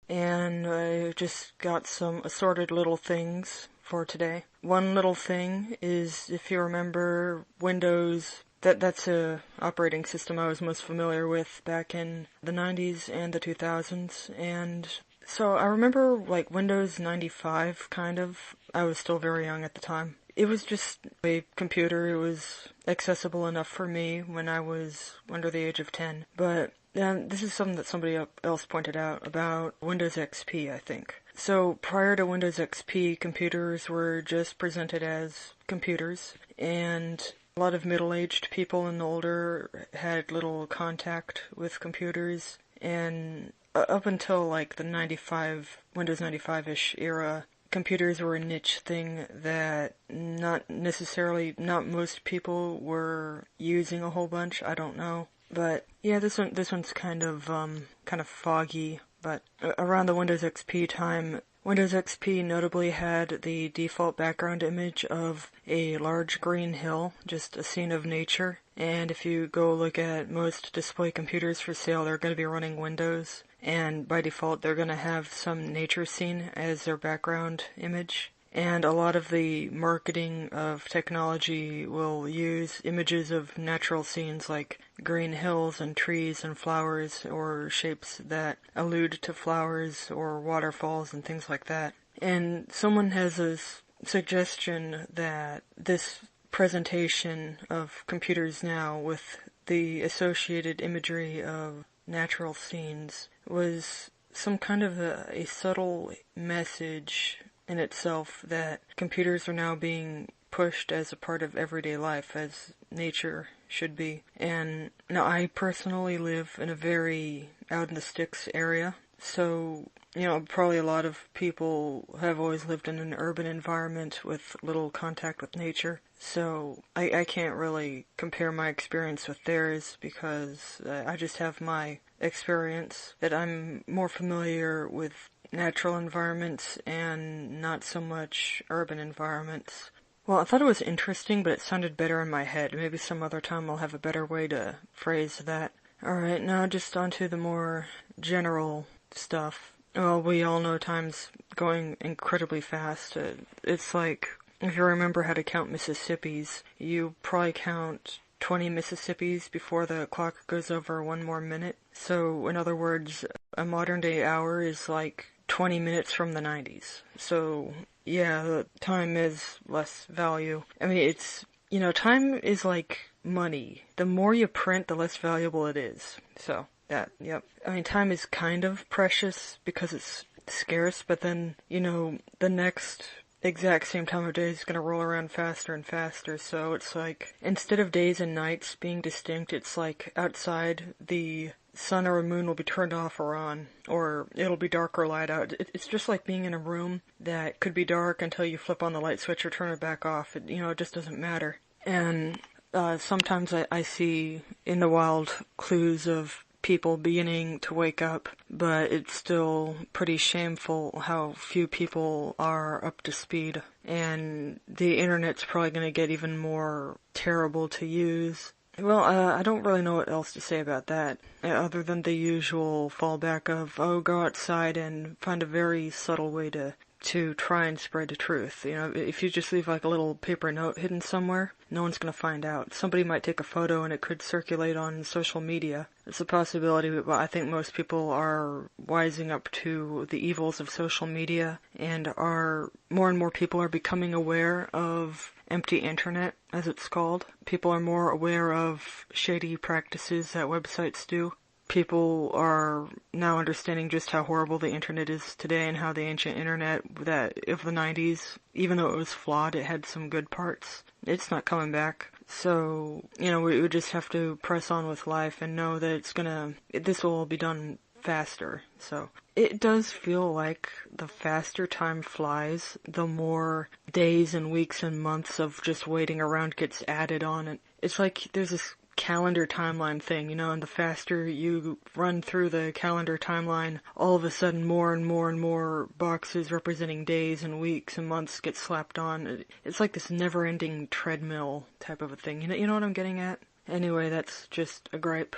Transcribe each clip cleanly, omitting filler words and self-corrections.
and I just got some assorted little things for today. One little thing is, if you remember Windows, that's a operating system I was most familiar with back in the 90s and the 2000s, and so I remember like Windows 95 kind of. I was still very young at the time. It was just a computer. It was accessible enough for me when I was under the age of 10. But this is something that somebody else pointed out about Windows XP, I think. So prior to Windows XP, computers were just presented as computers, and a lot of middle-aged people and older had little contact with computers, and up until like the Windows 95-ish era, computers were a niche thing that not most people were using a whole bunch. I don't know. But yeah, this one's kind of foggy. But around the Windows XP time, Windows XP notably had the default background image of a large green hill, just a scene of nature. And if you go look at most display computers for sale, they're going to be running Windows. And by default, they're going to have some nature scene as their background image. And a lot of the marketing of technology will use images of natural scenes like green hills and trees and flowers, or shapes that allude to flowers or waterfalls and things like that. And someone has a suggestion that this presentation of computers now with the associated imagery of natural scenes was some kind of a subtle message in itself that computers are now being pushed as a part of everyday life, as nature should be. And now I personally live in a very out in the sticks area, so probably a lot of people have always lived in an urban environment with little contact with nature. So I can't really compare my experience with theirs, because I just have my experience that I'm more familiar with natural environments and not so much urban environments. Well, I thought it was interesting, but it sounded better in my head. Maybe some other time I'll have a better way to phrase that. Alright, now just onto the more general stuff. Well, we all know time's going incredibly fast. It's like, if you remember how to count Mississippis, you probably count 20 Mississippis before the clock goes over one more minute. So, in other words, a modern day hour is like 20 minutes from the 90s. So, yeah, the time is less value. I mean, time is like money. The more you print, the less valuable it is. So, yep. I mean, time is kind of precious because it's scarce, but then, the next exact same time of day is going to roll around faster and faster. So it's like, instead of days and nights being distinct, it's like outside the sun or moon will be turned off or on, or it'll be dark or light out. It's just like being in a room that could be dark until you flip on the light switch or turn it back off. It just doesn't matter. And sometimes I see in the wild clues of people beginning to wake up, but it's still pretty shameful how few people are up to speed. And the internet's probably going to get even more terrible to use. Well, I don't really know what else to say about that, other than the usual fallback of, go outside and find a very subtle way to try and spread the truth. If you just leave like a little paper note hidden somewhere, no one's gonna find out. Somebody might take a photo and it could circulate on social media. It's a possibility, but I think most people are wising up to the evils of social media, and more and more people are becoming aware of empty internet, as it's called. People are more aware of shady practices that websites do. People are now understanding just how horrible the internet is today, and how the ancient internet that of the 90s, even though it was flawed, it had some good parts. It's not coming back. So, we just have to press on with life and know that this will all be done faster. So, it does feel like the faster time flies, the more days and weeks and months of just waiting around gets added on. And it's like there's this calendar timeline thing, and the faster you run through the calendar timeline, all of a sudden more and more and more boxes representing days and weeks and months get slapped on. It's like this never-ending treadmill type of a thing. You know what I'm getting at? Anyway, that's just a gripe.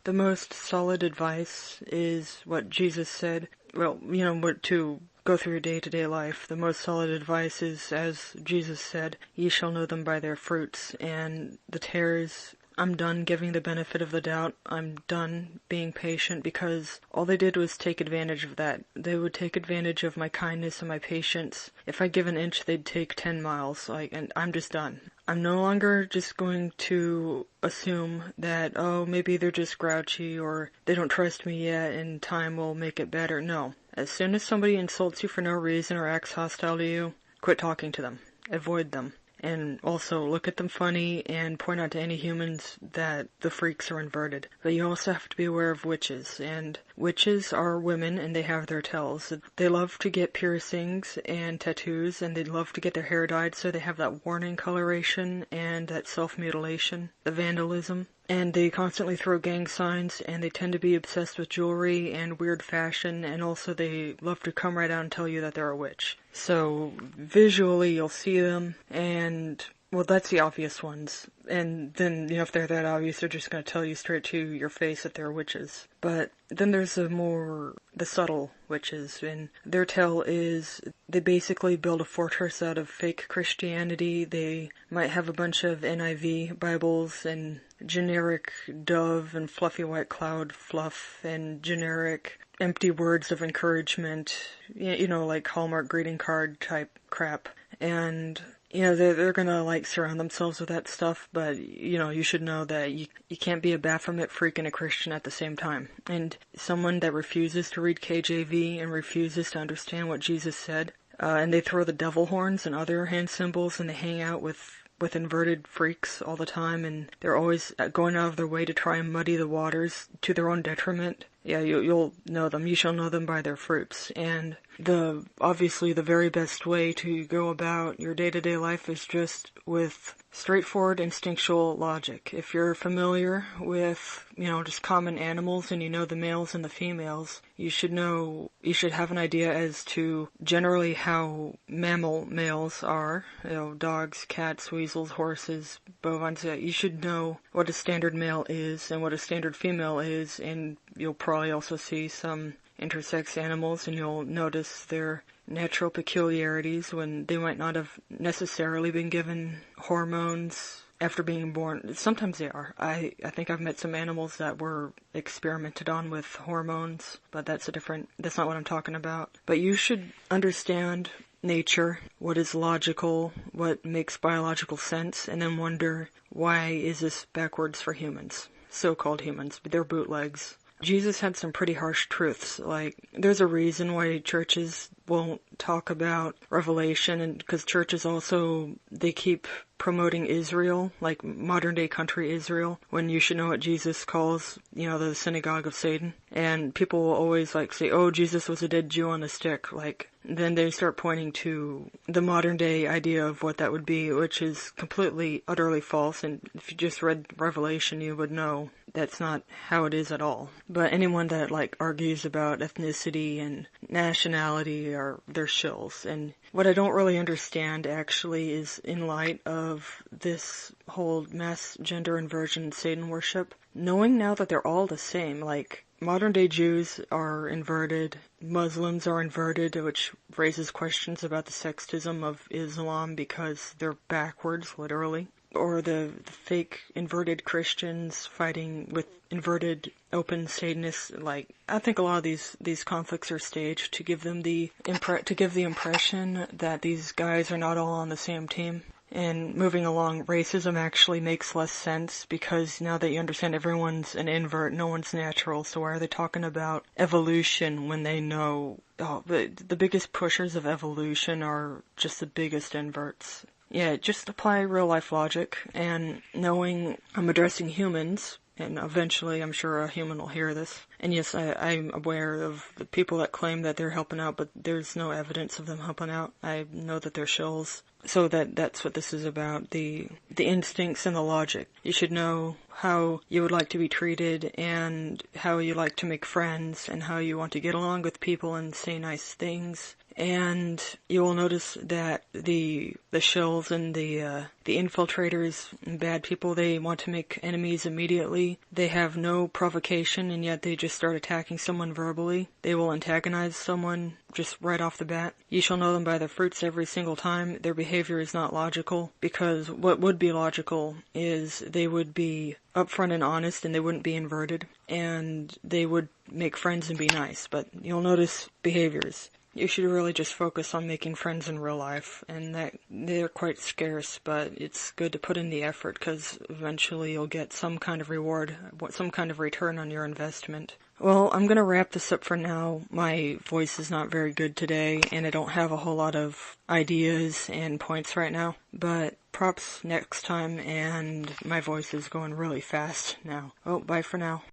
The most solid advice is what Jesus said. Well, what to go through your day-to-day life. The most solid advice is, as Jesus said, ye shall know them by their fruits. And the tares, I'm done giving the benefit of the doubt. I'm done being patient, because all they did was take advantage of that. They would take advantage of my kindness and my patience. If I give an inch, they'd take 10 miles. And I'm just done. I'm no longer just going to assume that, maybe they're just grouchy or they don't trust me yet and time will make it better. No. As soon as somebody insults you for no reason or acts hostile to you, quit talking to them. Avoid them. And also look at them funny and point out to any humans that the freaks are inverted. But you also have to be aware of witches. And witches are women and they have their tells. They love to get piercings and tattoos, and they love to get their hair dyed, so they have that warning coloration and that self-mutilation, the vandalism. And they constantly throw gang signs, and they tend to be obsessed with jewelry and weird fashion, and also they love to come right out and tell you that they're a witch. So visually you'll see them, and well, that's the obvious ones. And then, if they're that obvious, they're just going to tell you straight to your face that they're witches. But then there's the subtle witches, and their tell is they basically build a fortress out of fake Christianity. They might have a bunch of NIV Bibles and generic dove and fluffy white cloud fluff and generic empty words of encouragement, like Hallmark greeting card type crap. And they're gonna surround themselves with that stuff, but you should know that you can't be a Baphomet freak and a Christian at the same time. And someone that refuses to read KJV and refuses to understand what Jesus said, and they throw the devil horns and other hand symbols, and they hang out with inverted freaks all the time, and they're always going out of their way to try and muddy the waters to their own detriment. Yeah, you'll know them. You shall know them by their fruits. And obviously the very best way to go about your day-to-day life is just with straightforward instinctual logic. If you're familiar with, just common animals and you know the males and the females, you should have an idea as to generally how mammal males are. Dogs, cats, weasels, horses, bovines. You should know what a standard male is and what a standard female is, and you'll probably also see some intersex animals, and you'll notice their natural peculiarities when they might not have necessarily been given hormones after being born. Sometimes they are. I think I've met some animals that were experimented on with hormones, but that's not what I'm talking about. But you should understand nature, what is logical, what makes biological sense, and then wonder, why is this backwards for humans? So-called humans, but they're bootlegs. Jesus had some pretty harsh truths. There's a reason why churches won't talk about Revelation, and because churches also, they keep promoting Israel, like modern day country Israel, when you should know what Jesus calls, the synagogue of Satan. And people will always say, oh, Jesus was a dead Jew on a stick. Then they start pointing to the modern day idea of what that would be, which is completely, utterly false. And if you just read Revelation, you would know that's not how it is at all. But anyone that argues about ethnicity and nationality they're shills. And what I don't really understand actually is, in light of this whole mass gender inversion Satan worship, knowing now that they're all the same, modern day Jews are inverted, Muslims are inverted, which raises questions about the sexism of Islam because they're backwards, literally. Or the fake inverted Christians fighting with inverted open Satanists. I think a lot of these conflicts are staged to give them the impression that these guys are not all on the same team. And moving along, racism actually makes less sense, because now that you understand everyone's an invert, no one's natural, so why are they talking about evolution when they know the biggest pushers of evolution are just the biggest inverts? Yeah, just apply real life logic, and knowing I'm addressing humans, and eventually I'm sure a human will hear this, And yes, I'm aware of the people that claim that they're helping out, but there's no evidence of them helping out. I know that they're shills. So that's what this is about, the instincts and the logic. You should know how you would like to be treated and how you like to make friends and how you want to get along with people and say nice things. And you will notice that the shills and the infiltrators and bad people, they want to make enemies immediately. They have no provocation, and yet they just start attacking someone verbally. They will antagonize someone just right off the bat. You shall know them by their fruits every single time. Their behavior is not logical, because what would be logical is they would be upfront and honest, and they wouldn't be inverted, and they would make friends and be nice. But you'll notice behaviors. You should really just focus on making friends in real life, and that they're quite scarce, but it's good to put in the effort, because eventually you'll get some kind of reward, some kind of return on your investment. Well, I'm gonna wrap this up for now. My voice is not very good today, and I don't have a whole lot of ideas and points right now, but props next time, and my voice is going really fast now. Oh, bye for now.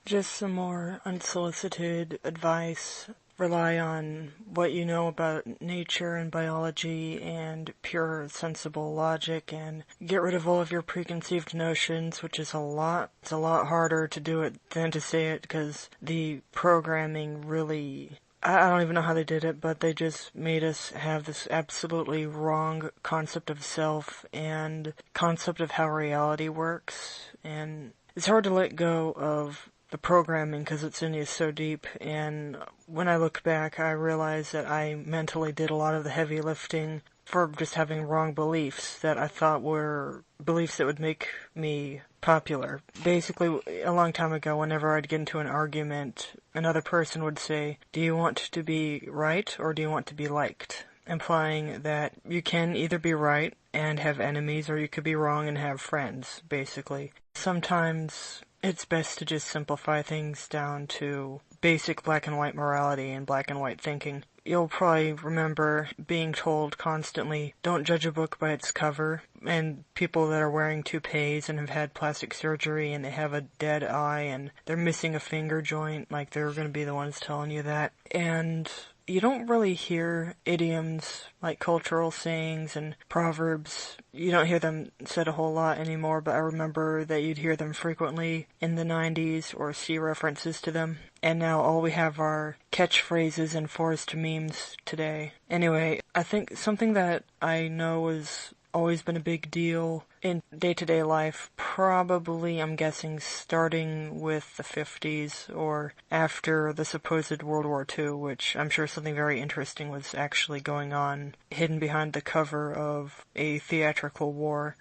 Just some more unsolicited advice. Rely on what you know about nature and biology and pure sensible logic, and get rid of all of your preconceived notions, which is a lot. It's a lot harder to do it than to say it, because the programming really, I don't even know how they did it, but they just made us have this absolutely wrong concept of self and concept of how reality works, and it's hard to let go of the programming because it's in you so deep. And when I look back, I realize that I mentally did a lot of the heavy lifting for just having wrong beliefs that I thought were beliefs that would make me popular. Basically, a long time ago, whenever I'd get into an argument, another person would say, "Do you want to be right or do you want to be liked?" Implying that you can either be right and have enemies, or you could be wrong and have friends, basically. Sometimes it's best to just simplify things down to basic black and white morality and black and white thinking. You'll probably remember being told constantly, don't judge a book by its cover, and people that are wearing toupees and have had plastic surgery and they have a dead eye and they're missing a finger joint, like they're going to be the ones telling you that. And you don't really hear idioms like cultural sayings and proverbs. You don't hear them said a whole lot anymore, but I remember that you'd hear them frequently in the 90s or see references to them. And now all we have are catchphrases and forced memes today. Anyway, I think something that I know has always been a big deal in day-to-day life, probably, I'm guessing, starting with the 50s or after the supposed World War II, which I'm sure something very interesting was actually going on hidden behind the cover of a theatrical war.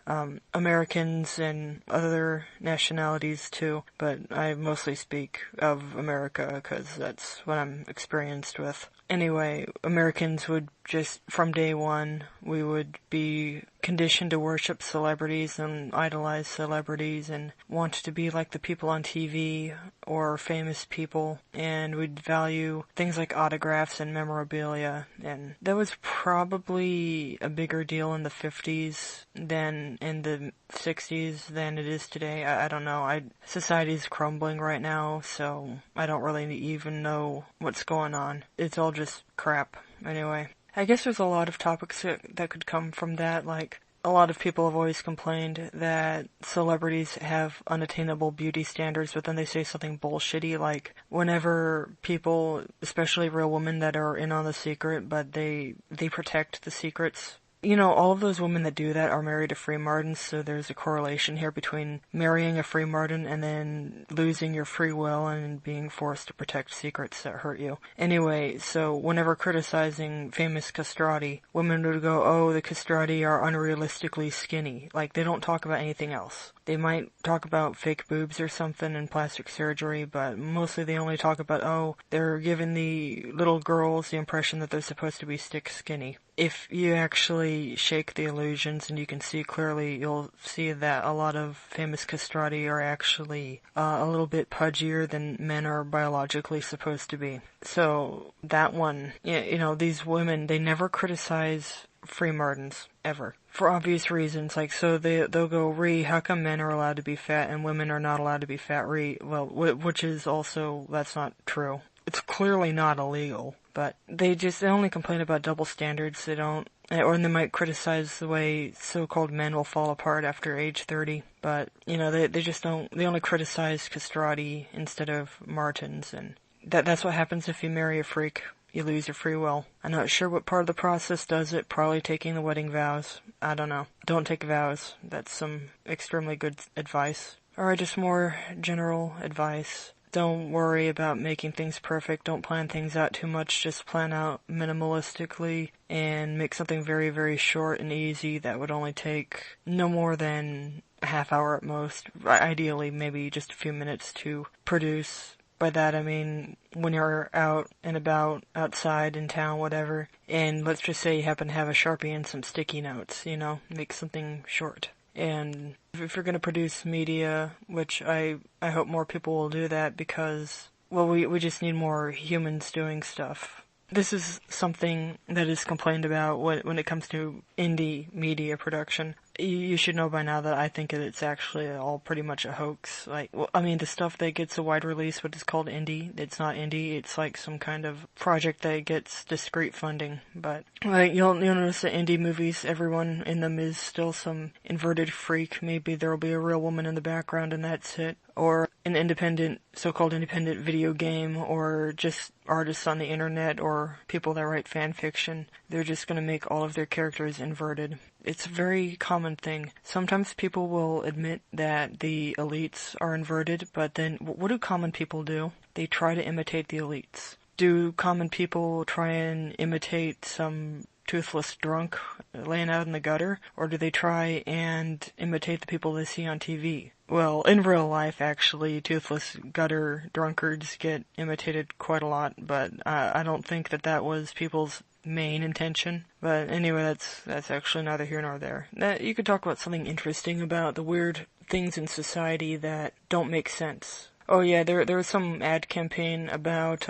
Americans and other nationalities too, but I mostly speak of America because that's what I'm experienced with. Anyway, Americans would just, from day one, we would be conditioned to worship celebrities and idolize celebrities and want to be like the people on TV or famous people, and we'd value things like autographs and memorabilia, and that was probably a bigger deal in the 50s than in the 60s than it is today. I don't know. Society's crumbling right now, so I don't really even know what's going on. It's all just crap. Anyway, I guess there's a lot of topics that could come from that, like a lot of people have always complained that celebrities have unattainable beauty standards, but then they say something bullshitty, like whenever people, especially real women that are in on the secret, but they protect the secrets. You know, all of those women that do that are married to free martins, so there's a correlation here between marrying a free martin and then losing your free will and being forced to protect secrets that hurt you. Anyway, so whenever criticizing famous castrati, women would go, oh, the castrati are unrealistically skinny. Like, they don't talk about anything else. They might talk about fake boobs or something and plastic surgery, but mostly they only talk about, oh, they're giving the little girls the impression that they're supposed to be stick skinny. If you actually shake the illusions and you can see clearly, you'll see that a lot of famous castrati are actually a little bit pudgier than men are biologically supposed to be. So that one, you know, these women, they never criticize free martins, ever. For obvious reasons, like, so they'll go, how come men are allowed to be fat and women are not allowed to be fat, well, which is also, that's not true. It's clearly not illegal, but they only complain about double standards. They don't, or they might criticize the way so-called men will fall apart after age 30, but, they just don't, they only criticize castrati instead of martins, and that's what happens if you marry a freak. You lose your free will. I'm not sure what part of the process does it, probably taking the wedding vows. I don't know. Don't take vows. That's some extremely good advice. Alright, just more general advice. Don't worry about making things perfect. Don't plan things out too much. Just plan out minimalistically and make something very, very short and easy that would only take no more than a half hour at most. Ideally, maybe just a few minutes to produce. By that I mean when you're out and about, outside, in town, whatever, and let's just say you happen to have a Sharpie and some sticky notes, make something short. And if you're going to produce media, which I hope more people will do that because, well, we just need more humans doing stuff. This is something that is complained about when it comes to indie media production. You should know by now that I think it's actually all pretty much a hoax. The stuff that gets a wide release, what is called indie, it's not indie, it's like some kind of project that gets discrete funding. But, you'll notice that indie movies, everyone in them is still some inverted freak. Maybe there'll be a real woman in the background and that's it. Or an so-called independent video game, or just artists on the internet, or people that write fan fiction. They're just gonna make all of their characters inverted. It's a very common thing. Sometimes people will admit that the elites are inverted, but then what do common people do? They try to imitate the elites. Do common people try and imitate some toothless drunk laying out in the gutter, or do they try and imitate the people they see on TV? Well, in real life, actually, toothless gutter drunkards get imitated quite a lot, but I don't think that was people's main intention. But anyway, that's actually neither here nor there. You could talk about something interesting about the weird things in society that don't make sense. Oh yeah, there was some ad campaign about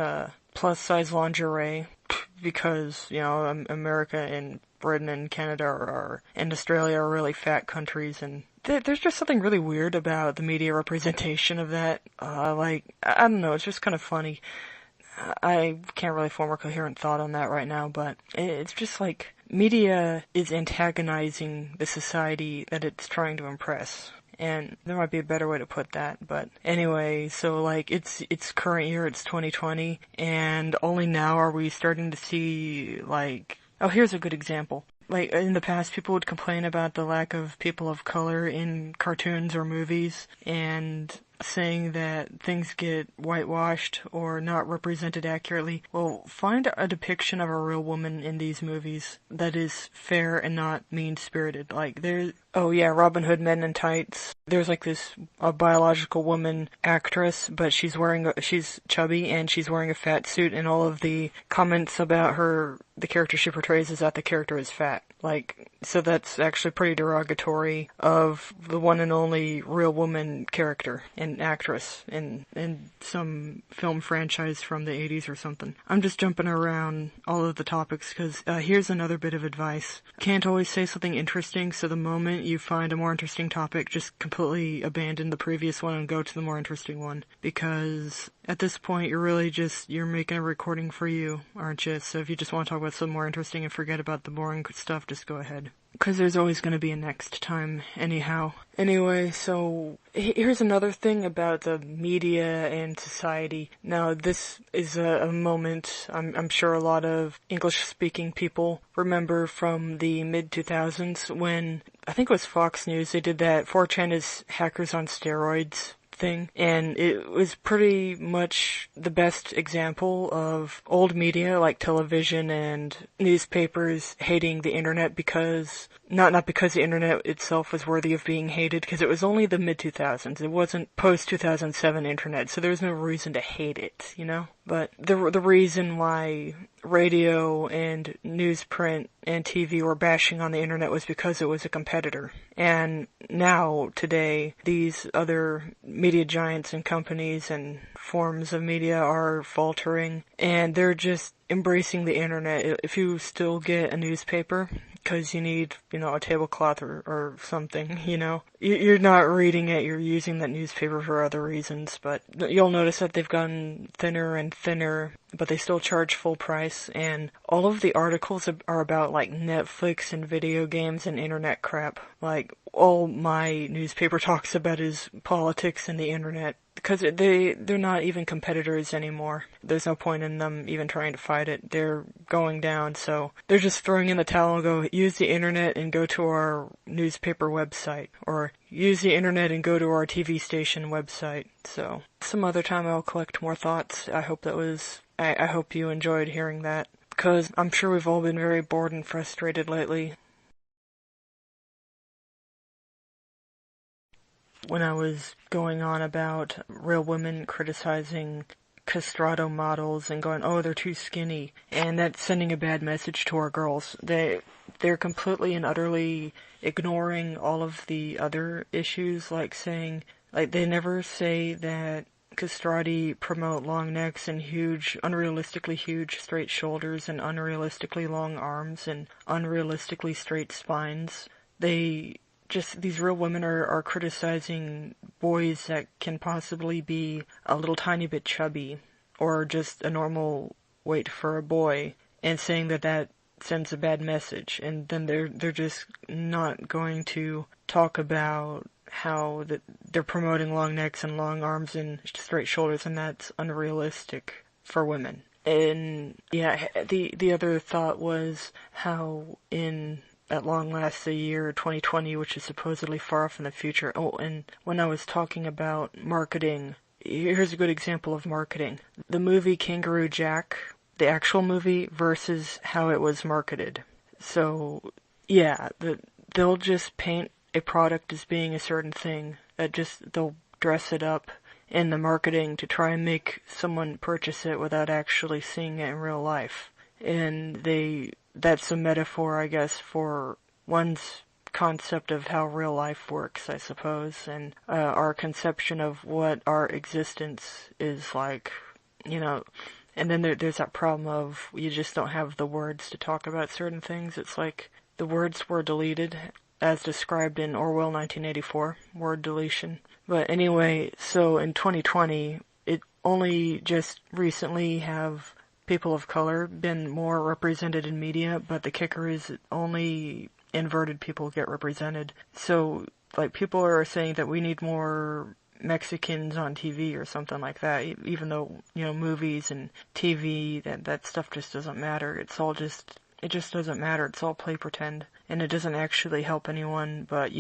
plus-size lingerie, because, America and Britain and Canada and Australia are really fat countries, and there's just something really weird about the media representation of that. I don't know, it's just kind of funny. I can't really form a coherent thought on that right now, but it's just like media is antagonizing the society that it's trying to impress. And there might be a better way to put that, but anyway, so it's current year, it's 2020, and only now are we starting to see here's a good example. In the past, people would complain about the lack of people of color in cartoons or movies, and saying that things get whitewashed or not represented accurately. Well, find a depiction of a real woman in these movies that is fair and not mean-spirited. Robin Hood Men in Tights. There's this biological woman actress, but she's chubby and she's wearing a fat suit, and all of the comments about the character she portrays is that the character is fat. So that's actually pretty derogatory of the one and only real woman character and actress in some film franchise from the 80s or something. I'm just jumping around all of the topics because here's another bit of advice. Can't always say something interesting, so the moment you find a more interesting topic, just completely abandon the previous one and go to the more interesting one. Because at this point, you're making a recording for you, aren't you? So if you just want to talk about something more interesting and forget about the boring stuff, just go ahead. Because there's always going to be a next time, anyhow. Anyway, so here's another thing about the media and society. Now, this is a moment I'm sure a lot of English-speaking people remember from the mid-2000s when, I think it was Fox News, they did that 4chan is hackers on steroids thing, and it was pretty much the best example of old media like television and newspapers hating the internet because not because the internet itself was worthy of being hated, because it was only the mid-2000s. It wasn't post-2007 internet, so there's no reason to hate it, But the reason why radio and newsprint and TV were bashing on the internet was because it was a competitor. And now, today, these other media giants and companies and forms of media are faltering, and they're just embracing the internet. If you still get a newspaper, because you need, a tablecloth or something, You're not reading it, you're using that newspaper for other reasons, but you'll notice that they've gotten thinner and thinner, but they still charge full price, and all of the articles are about, like, Netflix and video games and internet crap. Like, all my newspaper talks about is politics and the internet. Because they're not even competitors anymore. There's no point in them even trying to fight it. They're going down, so they're just throwing in the towel and go, use the internet and go to our newspaper website. Or use the internet and go to our TV station website. So, some other time I'll collect more thoughts. I hope I hope you enjoyed hearing that. Because I'm sure we've all been very bored and frustrated lately. When I was going on about real women criticizing castrato models and going, oh, they're too skinny, and that's sending a bad message to our girls. They're completely and utterly ignoring all of the other issues, like they never say that castrati promote long necks and unrealistically huge straight shoulders and unrealistically long arms and unrealistically straight spines. These real women are criticizing boys that can possibly be a little tiny bit chubby or just a normal weight for a boy, and saying that sends a bad message. And then they're just not going to talk about how they're promoting long necks and long arms and straight shoulders, and that's unrealistic for women. And yeah, the other thought was how at long last the year 2020, which is supposedly far off in the future. Oh, and when I was talking about marketing, here's a good example of marketing. The movie Kangaroo Jack, the actual movie, versus how it was marketed. So, yeah, they'll just paint a product as being a certain thing. They'll dress it up in the marketing to try and make someone purchase it without actually seeing it in real life. And that's a metaphor, I guess, for one's concept of how real life works, I suppose, and our conception of what our existence is like, And then there's that problem of you just don't have the words to talk about certain things. It's like the words were deleted, as described in Orwell 1984, word deletion. But anyway, so in 2020, it only just recently have people of color been more represented in media, but the kicker is only inverted people get represented. So, like, people are saying that we need more Mexicans on TV or something like that, even though, movies and TV, that stuff just doesn't matter. It just doesn't matter. It's all play pretend, and it doesn't actually help anyone, but,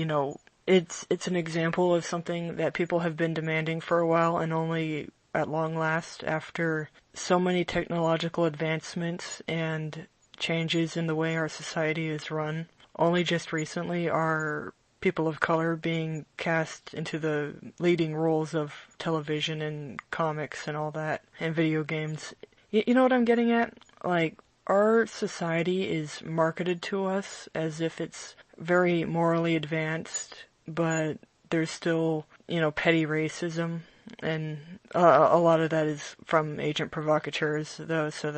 it's an example of something that people have been demanding for a while, and only at long last, after so many technological advancements and changes in the way our society is run, only just recently are people of color being cast into the leading roles of television and comics and all that, and video games. You know what I'm getting at? Like, our society is marketed to us as if it's very morally advanced, but there's still, petty racism. And a lot of that is from agent provocateurs, though, so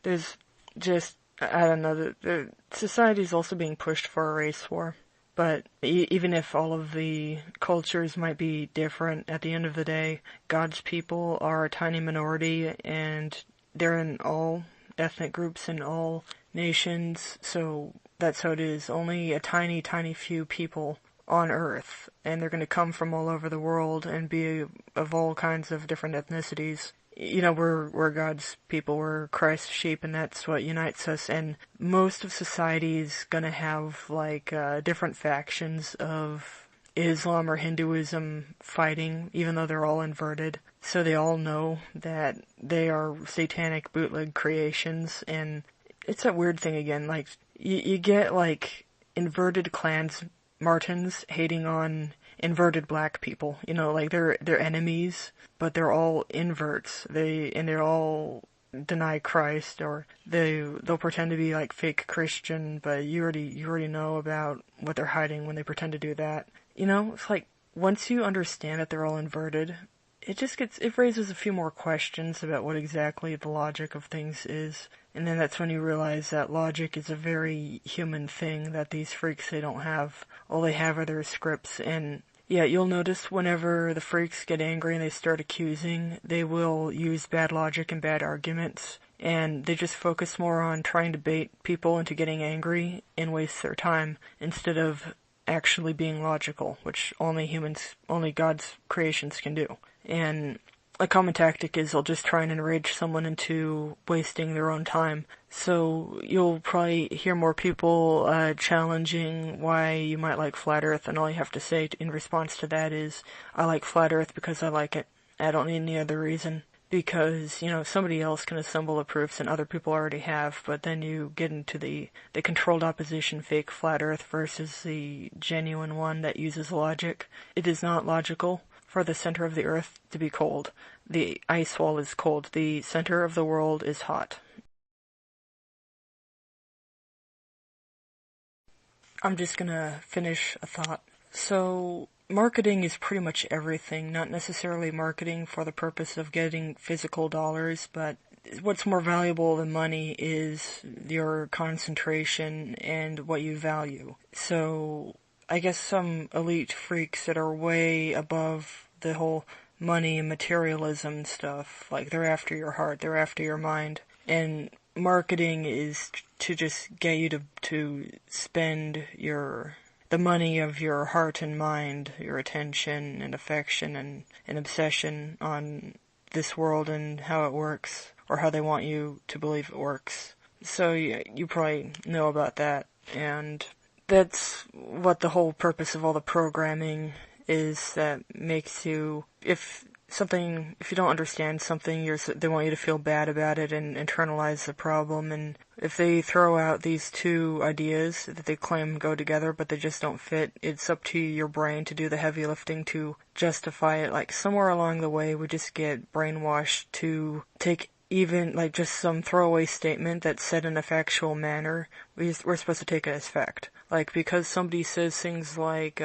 there's just, I don't know, the society's also being pushed for a race war. But even if all of the cultures might be different, at the end of the day, God's people are a tiny minority, and they're in all ethnic groups in all nations, so that's how it is. Only a tiny, tiny few people on Earth, and they're going to come from all over the world and be of all kinds of different ethnicities. We're God's people, we're Christ's sheep, and that's what unites us. And most of society is going to have, different factions of Islam or Hinduism fighting, even though they're all inverted. So they all know that they are satanic bootleg creations, and it's that weird thing again, you get, inverted clans Martins hating on inverted black people, they're enemies, but they're all inverts. They're all deny Christ, or they'll pretend to be fake Christian, but you already know about what they're hiding when they pretend to do that. It's like, once you understand that they're all inverted, it raises a few more questions about what exactly the logic of things is. And then that's when you realize that logic is a very human thing that these freaks, they don't have. All they have are their scripts. And yeah, you'll notice whenever the freaks get angry and they start accusing, they will use bad logic and bad arguments. And they just focus more on trying to bait people into getting angry and waste their time instead of actually being logical, which only God's creations can do. And a common tactic is they'll just try and enrage someone into wasting their own time. So you'll probably hear more people challenging why you might like Flat Earth, and all you have to say in response to that is, I like Flat Earth because I like it. I don't need any other reason. Because, somebody else can assemble the proofs and other people already have, but then you get into the controlled opposition fake Flat Earth versus the genuine one that uses logic. It is not logical for the center of the Earth to be cold. The ice wall is cold. The center of the world is hot. I'm just gonna finish a thought. So, marketing is pretty much everything, not necessarily marketing for the purpose of getting physical dollars, but what's more valuable than money is your concentration and what you value. So, I guess some elite freaks that are way above the whole money and materialism stuff, like they're after your heart, they're after your mind, and marketing is to just get you to spend the money of your heart and mind, your attention and affection and obsession on this world and how it works, or how they want you to believe it works. So you probably know about that, and that's what the whole purpose of all the programming is, that makes you, if you don't understand something, they want you to feel bad about it and internalize the problem. And if they throw out these two ideas that they claim go together but they just don't fit, it's up to your brain to do the heavy lifting to justify it. Like, somewhere along the way we just get brainwashed to take even like just some throwaway statement that's said in a factual manner. We're supposed to take it as fact. Like, because somebody says things like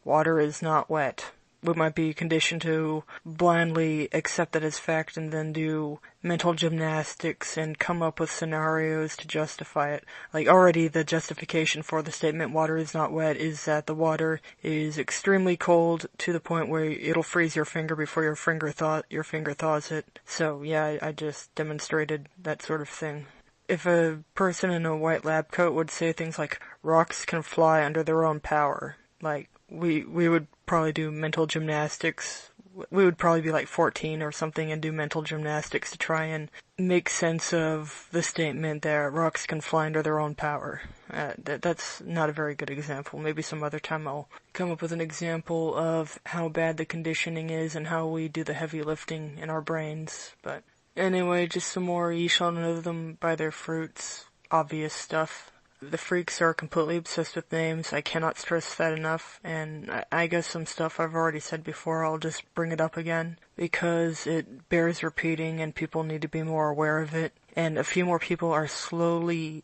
water is not wet, we might be conditioned to blindly accept that as fact and then do mental gymnastics and come up with scenarios to justify it. Like, already the justification for the statement water is not wet is that the water is extremely cold to the point where it'll freeze your finger before your finger thaws it. So yeah, I just demonstrated that sort of thing. If a person in a white lab coat would say things like, rocks can fly under their own power, like, we would probably do mental gymnastics. We would probably be like 14 or something and do mental gymnastics to try and make sense of the statement that rocks can fly under their own power. That's not a very good example. Maybe some other time I'll come up with an example of how bad the conditioning is and how we do the heavy lifting in our brains. But anyway, just some more ye shall know them by their fruits. Obvious stuff. The freaks are completely obsessed with names. I cannot stress that enough, and I guess some stuff I've already said before, I'll just bring it up again, because it bears repeating and people need to be more aware of it, and a few more people are slowly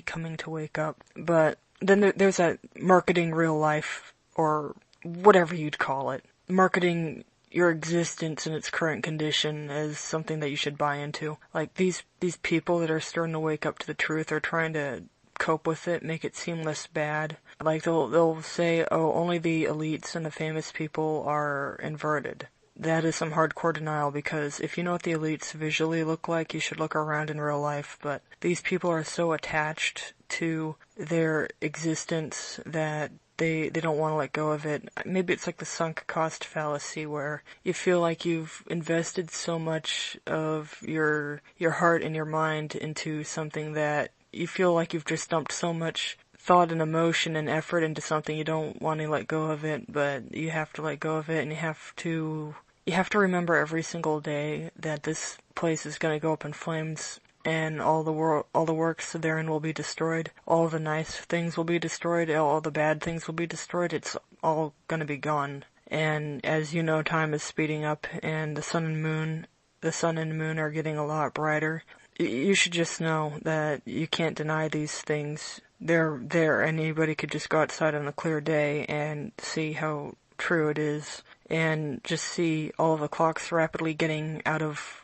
coming to wake up. But then there's that marketing real life, or whatever you'd call it. Marketing your existence in its current condition as something that you should buy into. Like, these people that are starting to wake up to the truth are trying to cope with it, make it seem less bad. Like, they'll say, oh, only the elites and the famous people are inverted. That is some hardcore denial, because if you know what the elites visually look like, you should look around in real life. But these people are so attached to their existence that they don't want to let go of it. Maybe it's like the sunk cost fallacy, where you feel like you've invested so much of your heart and your mind into something that you feel like you've just dumped so much thought and emotion and effort into something, you don't want to let go of it, but you have to let go of it, and you have to remember every single day that this place is going to go up in flames, and all the works therein will be destroyed. All the nice things will be destroyed. All the bad things will be destroyed. It's all going to be gone. And as you know, time is speeding up, and the sun and moon are getting a lot brighter. You should just know that you can't deny these things. They're there. Anybody could just go outside on a clear day and see how true it is. and just see all of the clocks rapidly getting out of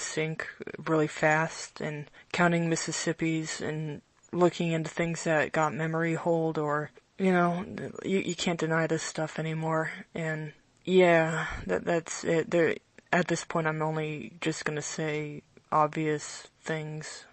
sync really fast, and counting Mississippis and looking into things that got memory hold, or, you can't deny this stuff anymore. And yeah, that's it. At this point, I'm only just gonna say obvious things.